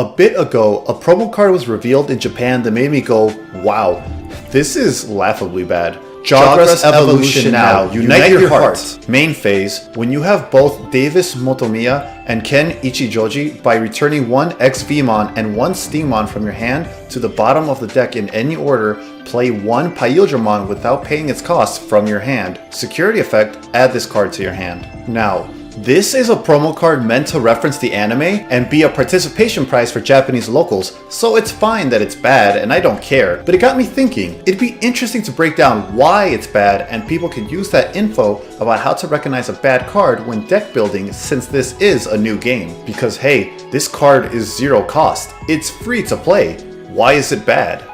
A bit ago, a promo card was revealed in Japan that made me go, wow, this is laughably bad. Jawgrass Evolution Now, Unite Your Hearts. Main phase, when you have both Davis Motomiya and Ken Ichijoji, by returning one XVmon and one Stingmon from your hand to the bottom of the deck in any order, play one Pyldramon without paying its cost from your hand. Security effect, add this card to your hand. Now, this is a promo card meant to reference the anime and be a participation prize for Japanese locals, so it's fine that it's bad and I don't care, but it got me thinking. It'd be interesting to break down why it's bad and people can use that info about how to recognize a bad card when deck building, since this is a new game. Because hey, this card is zero cost. It's free to play. Why is it bad?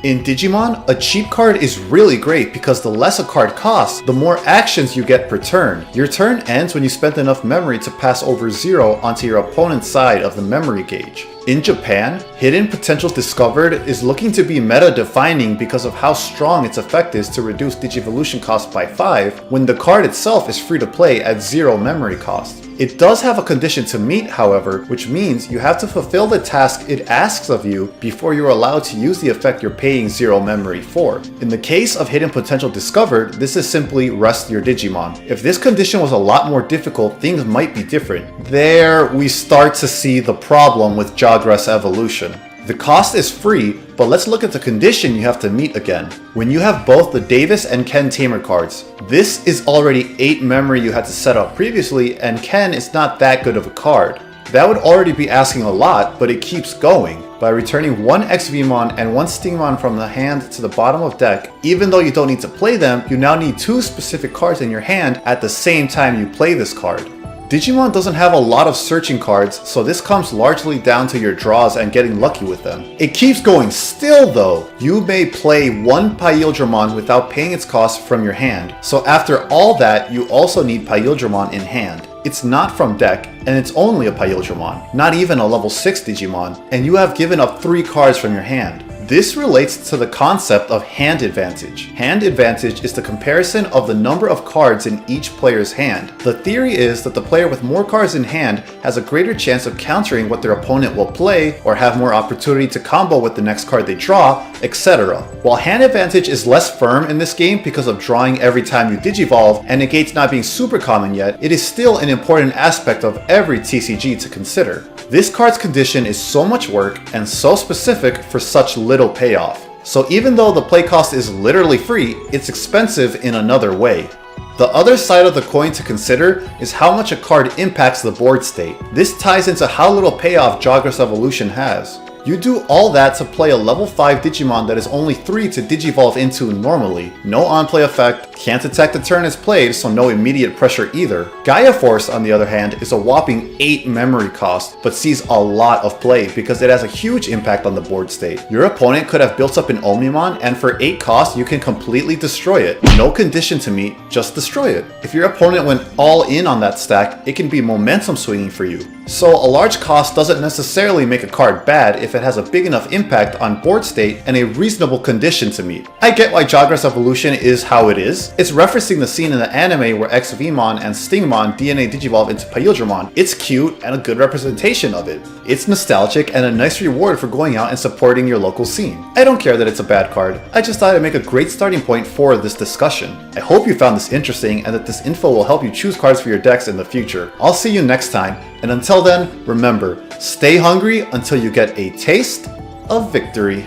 In Digimon, a cheap card is really great because the less a card costs, the more actions you get per turn. Your turn ends when you spent enough memory to pass over 0 onto your opponent's side of the memory gauge. In Japan, Hidden Potential Discovered is looking to be meta-defining because of how strong its effect is to reduce Digivolution cost by 5 when the card itself is free to play at 0 memory cost. It does have a condition to meet, however, which means you have to fulfill the task it asks of you before you're allowed to use the effect you're paying 0 memory for. In the case of Hidden Potential Discovered, this is simply rest your Digimon. If this condition was a lot more difficult, things might be different. There, we start to see the problem with Jawgrass Evolution. The cost is free, but let's look at the condition you have to meet again. When you have both the Davis and Ken Tamer cards, this is already 8 memory you had to set up previously, and Ken is not that good of a card. That would already be asking a lot, but it keeps going. By returning one XVmon and one Stingmon from the hand to the bottom of deck, even though you don't need to play them, you now need 2 specific cards in your hand at the same time you play this card. Digimon doesn't have a lot of searching cards, so this comes largely down to your draws and getting lucky with them. It keeps going still though. You may play one Pyldramon without paying its cost from your hand, so after all that, you also need Pyldramon in hand. It's not from deck, and it's only a Pyldramon, not even a level 6 Digimon, and you have given up 3 cards from your hand. This relates to the concept of hand advantage. Hand advantage is the comparison of the number of cards in each player's hand. The theory is that the player with more cards in hand has a greater chance of countering what their opponent will play, or have more opportunity to combo with the next card they draw, etc. While hand advantage is less firm in this game because of drawing every time you digivolve and negates not being super common yet, it is still an important aspect of every TCG to consider. This card's condition is so much work and so specific for such little payoff. So even though the play cost is literally free, it's expensive in another way. The other side of the coin to consider is how much a card impacts the board state. This ties into how little payoff Jawgrass Evolution has. You do all that to play a level 5 Digimon that is only 3 to digivolve into normally. No on-play effect, can't attack the turn it's played, so no immediate pressure either. Gaia Force, on the other hand, is a whopping 8 memory cost, but sees a lot of play because it has a huge impact on the board state. Your opponent could have built up an Omnimon, and for 8 cost, you can completely destroy it. No condition to meet, just destroy it. If your opponent went all in on that stack, it can be momentum swinging for you. So a large cost doesn't necessarily make a card bad if it has a big enough impact on board state and a reasonable condition to meet. I get why Jawgrass Evolution is how it is. It's referencing the scene in the anime where XVmon and Stingmon DNA digivolve into Pyldramon. It's cute and a good representation of it. It's nostalgic and a nice reward for going out and supporting your local scene. I don't care that it's a bad card. I just thought it'd make a great starting point for this discussion. I hope you found this interesting and that this info will help you choose cards for your decks in the future. I'll see you next time, and until then, remember, stay hungry until you get a taste of victory.